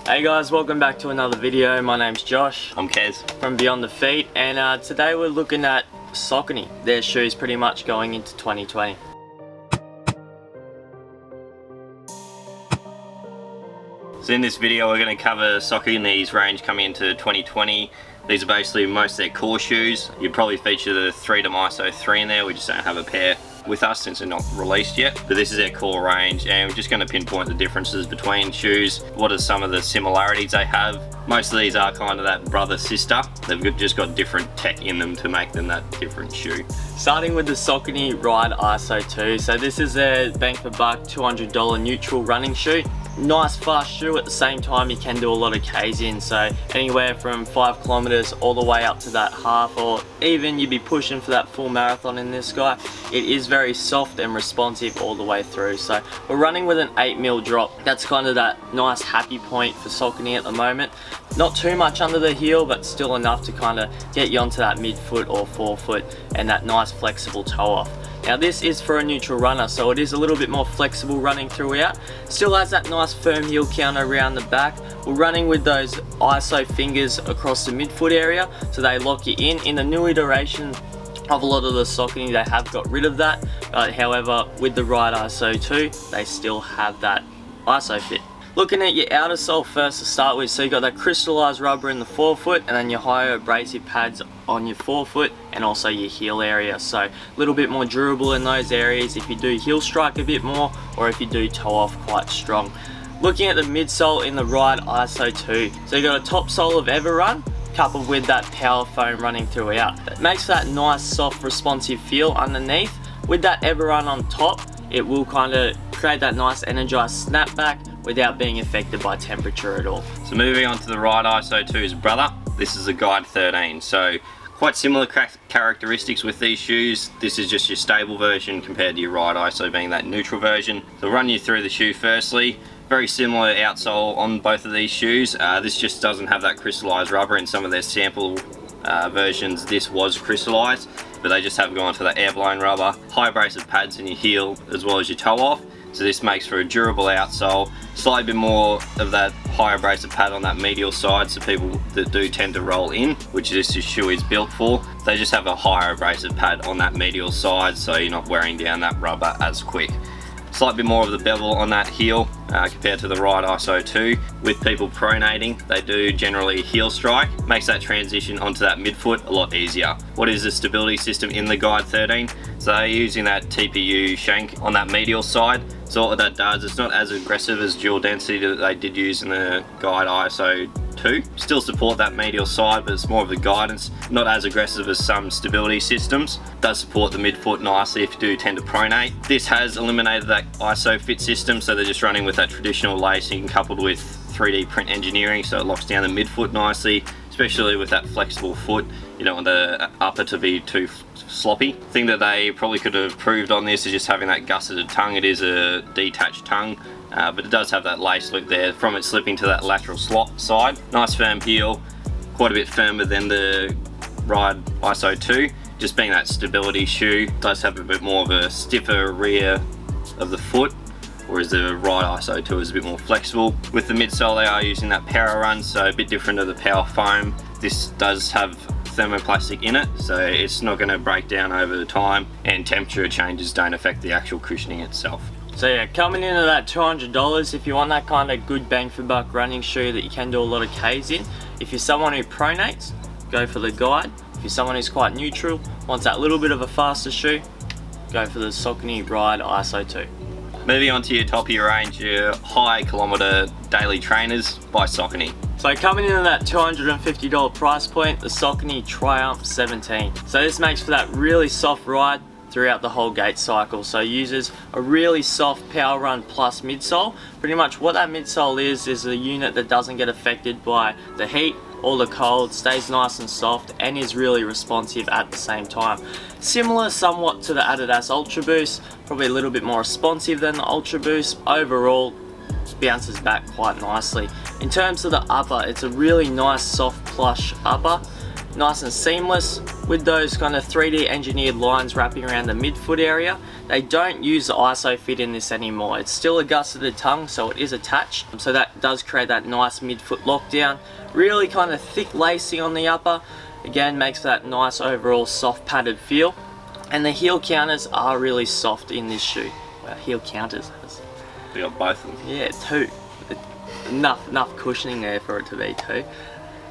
Hey guys, welcome back to another video. My name's Josh. I'm Kez from Beyond Dafeet, and today we're looking at Saucony, their shoes pretty much going into 2020. So in this video we're going to cover Saucony's range coming into 2020. These are basically most of their core shoes. You'd probably feature the Damma ISO 3 in there. We just don't have a pair with us since they're not released yet, but this is their core range, and we're just going to pinpoint the differences between shoes. What are some of the similarities they have? Most of these are kind of that brother sister. They've just got different tech in them to make them that different shoe. Starting with the Saucony Ride ISO 2. So this is their bang for buck $200 neutral running shoe. Nice fast shoe, at the same time you can do a lot of K's in, so anywhere from 5 kilometers all the way up to that half, or even you'd be pushing for that full marathon in this guy. It is very soft and responsive all the way through. So we're running with an 8mm drop. That's kind of that nice happy point for Saucony at the moment. Not too much under the heel, but still enough to kind of get you onto that midfoot or forefoot and that nice flexible toe off. Now this is for a neutral runner, so it is a little bit more flexible running throughout. Still has that nice firm heel counter around the back. We're running with those ISO fingers across the midfoot area, so they lock you in. In the new iteration of a lot of the Saucony, they have got rid of that. However, with the Ride ISO 2, they still have that ISO fit. Looking at your outer sole first to start with, so you got that crystallized rubber in the forefoot, and then your higher abrasive pads on your forefoot and also your heel area. So a little bit more durable in those areas if you do heel strike a bit more, or if you do toe off quite strong. Looking at the midsole in the Ride ISO 2, so you got a top sole of Everrun coupled with that power foam running throughout. It makes that nice soft responsive feel underneath. With that Everrun on top, it will kind of create that nice energized snapback without being affected by temperature at all. So moving on to the Ride ISO 2's brother, this is a Guide 13. So quite similar characteristics with these shoes. This is just your stable version compared to your Ride ISO being that neutral version. So I'll run you through the shoe firstly. Very similar outsole on both of these shoes. This just doesn't have that crystallized rubber. In some of their sample versions this was crystallized, but they just have gone for the air-blown rubber. High abrasive pads in your heel as well as your toe off. So this makes for a durable outsole. Slightly bit more of that high abrasive pad on that medial side, so people that do tend to roll in, which this shoe is built for, they just have a higher abrasive pad on that medial side, so you're not wearing down that rubber as quick. Slightly bit more of the bevel on that heel compared to the Ride ISO 2. With people pronating, they do generally heel strike. Makes that transition onto that midfoot a lot easier. What is the stability system in the Guide 13? So they're using that TPU shank on that medial side. So what that does, it's not as aggressive as dual density that they did use in the Guide ISO 2. Still support that medial side, but it's more of the guidance, not as aggressive as some stability systems. Does support the midfoot nicely if you do tend to pronate. This has eliminated that ISO fit system, so they're just running with that traditional lacing coupled with 3D print engineering, so it locks down the midfoot nicely, especially with that flexible foot. You don't want the upper to be too sloppy. The thing that they probably could have improved on this is just having that gusseted tongue. It is a detached tongue, but it does have that lace loop there from it slipping to that lateral slot side. Nice firm heel, quite a bit firmer than the Ride ISO 2. Just being that stability shoe, does have a bit more of a stiffer rear of the foot, whereas the Ride ISO 2 is a bit more flexible. With the midsole they are using that power run, so a bit different to the power foam. This does have thermoplastic in it, so it's not going to break down over time, and temperature changes don't affect the actual cushioning itself. So yeah, coming in at that $200, if you want that kind of good bang for buck running shoe that you can do a lot of K's in, if you're someone who pronates, go for the Guide. If you're someone who's quite neutral, wants that little bit of a faster shoe, go for the Saucony Ride ISO 2. Moving on to your top of your range, your high kilometer daily trainers by Saucony. So coming in at that $250 price point, the Saucony Triumph 17. So this makes for that really soft ride throughout the whole gait cycle. So uses a really soft power run plus midsole. Pretty much what that midsole is a unit that doesn't get affected by the heat or the cold, stays nice and soft, and is really responsive at the same time. Similar somewhat to the Adidas Ultra Boost, probably a little bit more responsive than the Ultra Boost. Overall, bounces back quite nicely. In terms of the upper, it's a really nice soft plush upper. nice and seamless with those kind of 3D engineered lines wrapping around the midfoot area. They don't use the ISO fit in this anymore. It's still a gusseted tongue, so it is attached. So that does create that nice midfoot lockdown. Really kind of thick lacing on the upper. Again, makes for that nice overall soft padded feel. And the heel counters are really soft in this shoe. Well, heel counters. We got both of them. Yeah, 2. Enough cushioning there for it to be 2.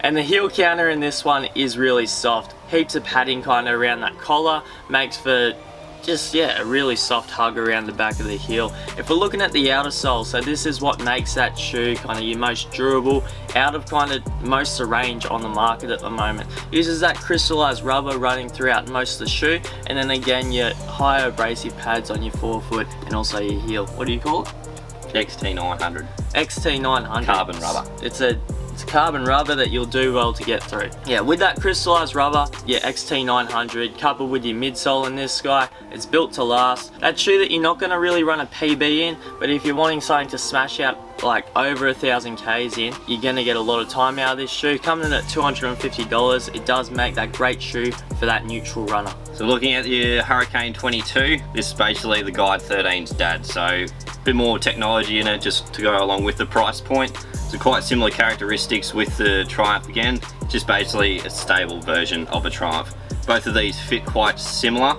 And the heel counter in this one is really soft. Heaps of padding kind of around that collar. Makes for just, yeah, a really soft hug around the back of the heel. If we're looking at the outer sole, so this is what makes that shoe kind of your most durable, out of kind of most of the range on the market at the moment. Uses that crystallized rubber running throughout most of the shoe, and then again your higher abrasive pads on your forefoot and also your heel. What do you call it? XT900. XT900. Carbon rubber. It's a carbon rubber that you'll do well to get through. Yeah, with that crystallized rubber, your XT900 coupled with your midsole in this guy, it's built to last. That shoe that you're not going to really run a PB in, but if you're wanting something to smash out like over 1,000 Ks in, you're going to get a lot of time out of this shoe. Coming in at $250, it does make that great shoe for that neutral runner. So looking at your Hurricane 22, this is basically the Guide 13's dad. So a bit more technology in it just to go along with the price point. So quite similar characteristics with the Triumph again, just basically a stable version of a Triumph. Both of these fit quite similar,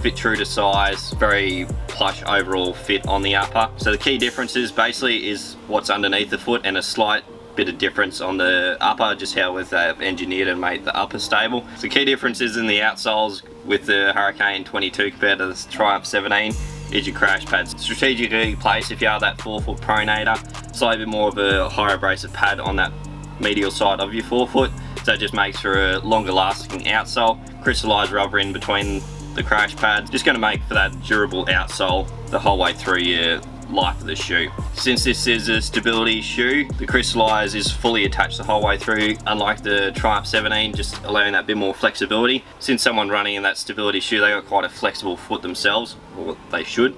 fit true to size, very plush overall fit on the upper. So the key differences basically is what's underneath the foot and a slight bit of difference on the upper, just how they've engineered and made the upper stable. So key differences in the outsoles with the Hurricane 22 compared to the Triumph 17 is your crash pads. Strategically placed if you are that forefoot pronator, slightly bit more of a higher abrasive pad on that medial side of your forefoot, so it just makes for a longer lasting outsole. Crystallized rubber in between the crash pads, just going to make for that durable outsole the whole way through your life of the shoe. Since this is a stability shoe, the crystallize is fully attached the whole way through, unlike the Triumph 17, just allowing that bit more flexibility. Since someone running in that stability shoe, they got quite a flexible foot themselves, or they should.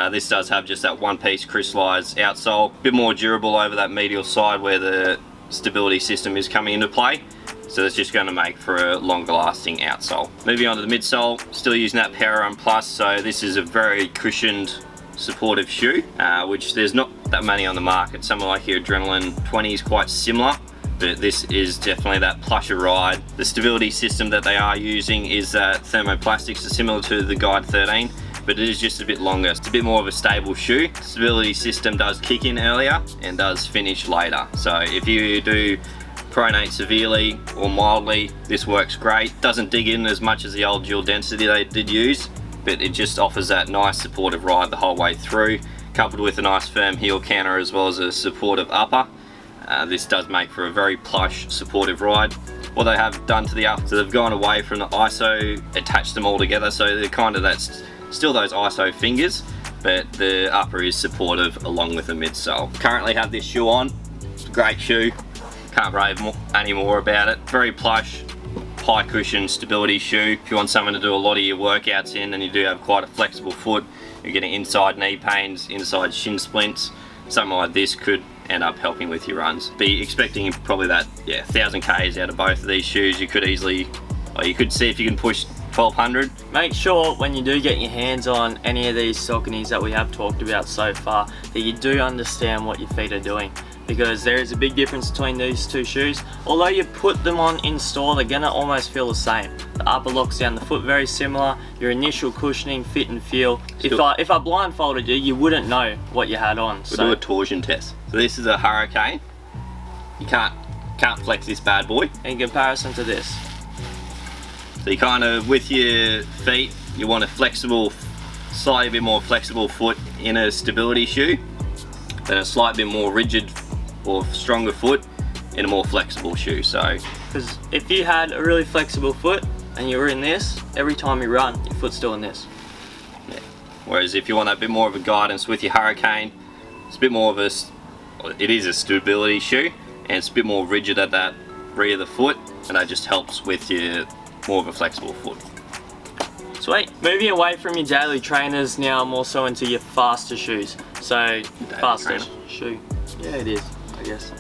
This does have just that one piece crystallized outsole, a bit more durable over that medial side where the stability system is coming into play. So it's just going to make for a longer lasting outsole. Moving on to the midsole, still using that Power Run Plus, so this is a very cushioned supportive shoe, which there's not that many on the market. Something like your Adrenaline 20 is quite similar, but this is definitely that plusher ride. The stability system that they are using is that thermoplastics, similar to the Guide 13, but it is just a bit longer. It's a bit more of a stable shoe. The stability system does kick in earlier and does finish later. So if you do pronate severely or mildly, this works great. Doesn't dig in as much as the old dual density they did use, but it just offers that nice supportive ride the whole way through, coupled with a nice firm heel counter as well as a supportive upper. This does make for a very plush supportive ride. What they have done to the upper, so they've gone away from the ISO, attached them all together, so they're kind of that's still those ISO fingers, but the upper is supportive along with the midsole. Currently have this shoe on. It's a great shoe, can't rave any more about it. Very plush, high cushion stability shoe. If you want someone to do a lot of your workouts in and you do have quite a flexible foot, you're getting inside knee pains, inside shin splints, something like this could end up helping with your runs. Be expecting probably that 1,000 Ks out of both of these shoes. You could easily, or you could see if you can push 1,200. Make sure when you do get your hands on any of these Sauconys that we have talked about so far, that you do understand what your feet are doing, because there is a big difference between these two shoes. Although you put them on in store, they're gonna almost feel the same. The upper locks down the foot very similar, your initial cushioning, fit and feel. If I blindfolded you, you wouldn't know what you had on. We'll do a torsion test. So this is a Hurricane. You can't flex this bad boy. In comparison to this. So you kind of, with your feet, you want a flexible, slightly bit more flexible foot in a stability shoe, then a slightly bit more rigid or stronger foot in a more flexible shoe. So, because if you had a really flexible foot and you were in this, every time you run, your foot's still in this. Yeah. Whereas if you want that bit more of a guidance with your Hurricane, it's a bit more of a, it is a stability shoe, and it's a bit more rigid at that rear of the foot, and that just helps with your more of a flexible foot. Sweet. Moving away from your daily trainers now, more so into your faster shoes. So faster shoe. Yeah, it is, I guess.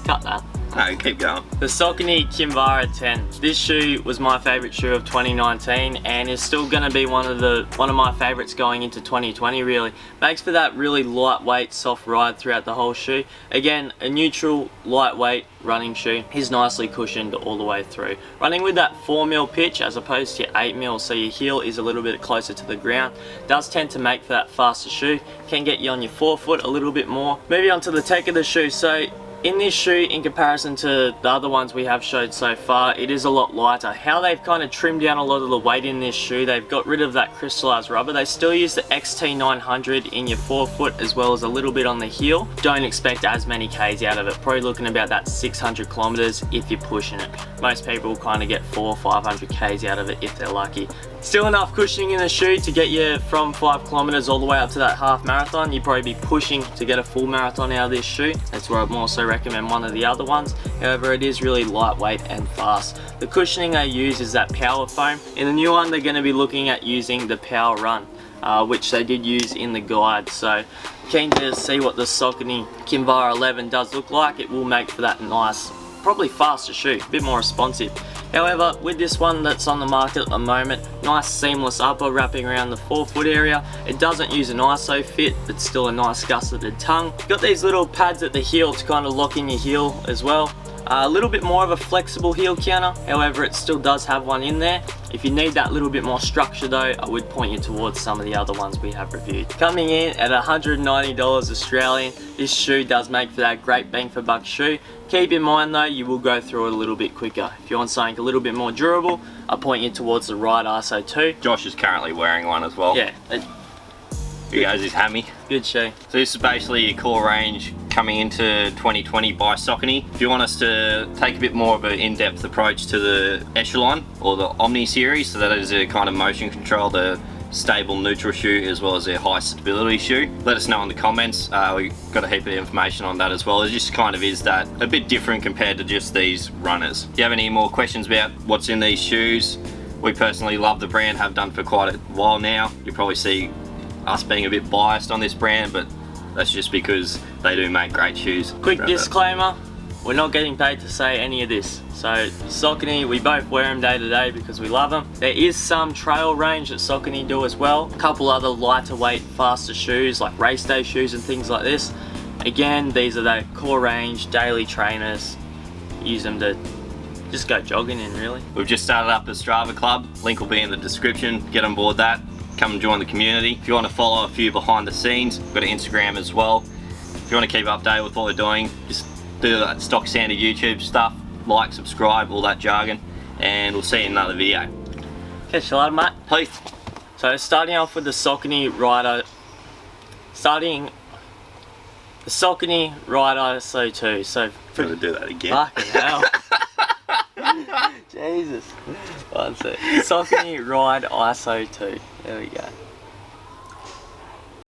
cut that. No, keep going. The Saucony Kinvara 10. This shoe was my favorite shoe of 2019 and is still going to be one of my favorites going into 2020 really. Makes for that really lightweight, soft ride throughout the whole shoe. Again, a neutral, lightweight running shoe. Is nicely cushioned all the way through. Running with that 4mm pitch as opposed to 8mm, so your heel is a little bit closer to the ground. Does tend to make for that faster shoe. Can get you on your forefoot a little bit more. Moving on to the tech of the shoe. So in this shoe, in comparison to the other ones we have showed so far, it is a lot lighter. How they've kind of trimmed down a lot of the weight in this shoe, they've got rid of that crystallized rubber. They still use the XT900 in your forefoot as well as a little bit on the heel. Don't expect as many Ks out of it. Probably looking about that 600 kilometers if you're pushing it. Most people will kind of get 400 or 500 Ks out of it if they're lucky. Still enough cushioning in the shoe to get you from 5 kilometers all the way up to that half marathon. You'd probably be pushing to get a full marathon out of this shoe. That's where I'd also recommend one of the other ones. However, it is really lightweight and fast. The cushioning they use is that power foam. In the new one, they're going to be looking at using the Power Run, which they did use in the guide. So keen to see what the Saucony Kinvara 11 does look like. It will make for that nice, probably faster shoe, a bit more responsive. However, with this one that's on the market at the moment, nice seamless upper wrapping around the forefoot area. It doesn't use an ISO fit, but still a nice gusseted tongue. Got these little pads at the heel to kind of lock in your heel as well. A little bit more of a flexible heel counter, however it still does have one in there. If you need that little bit more structure though, I would point you towards some of the other ones we have reviewed. Coming in at $190 Australian, this shoe does make for that great bang for buck shoe. Keep in mind though, you will go through it a little bit quicker. If you want something a little bit more durable, I point you towards the Ride ISO 2. Josh is currently wearing one as well. Yeah. Here goes his hammy. Good shoe. So this is basically your core range coming into 2020 by Saucony. If you want us to take a bit more of an in-depth approach to the Echelon or the Omni series, so that is a kind of motion control, the stable neutral shoe as well as a high stability shoe, let us know in the comments. We got a heap of information on that as well. It just kind of is that a bit different compared to just these runners. If you have any more questions about what's in these shoes, we personally love the brand, have done for quite a while now. You probably see us being a bit biased on this brand, but that's just because they do make great shoes. Quick disclaimer, we're not getting paid to say any of this. So Saucony, we both wear them day to day because we love them. There is some trail range that Saucony do as well. A couple other lighter weight, faster shoes like race day shoes and things like this. Again, these are the core range, daily trainers. Use them to just go jogging in really. We've just started up the Strava Club. Link will be in the description. Get on board that. Come and join the community. If you want to follow a few behind the scenes, we've got an Instagram as well. If you want to keep updated with what we're doing, just do that stock standard YouTube stuff. Like, subscribe, all that jargon, and we'll see you in another video. Catch you later, mate. Peace. So starting off with the Saucony Ride ISO 2. So Going to do that again. Fucking hell. Jesus. One sec. Saucony Ride ISO 2. There we go.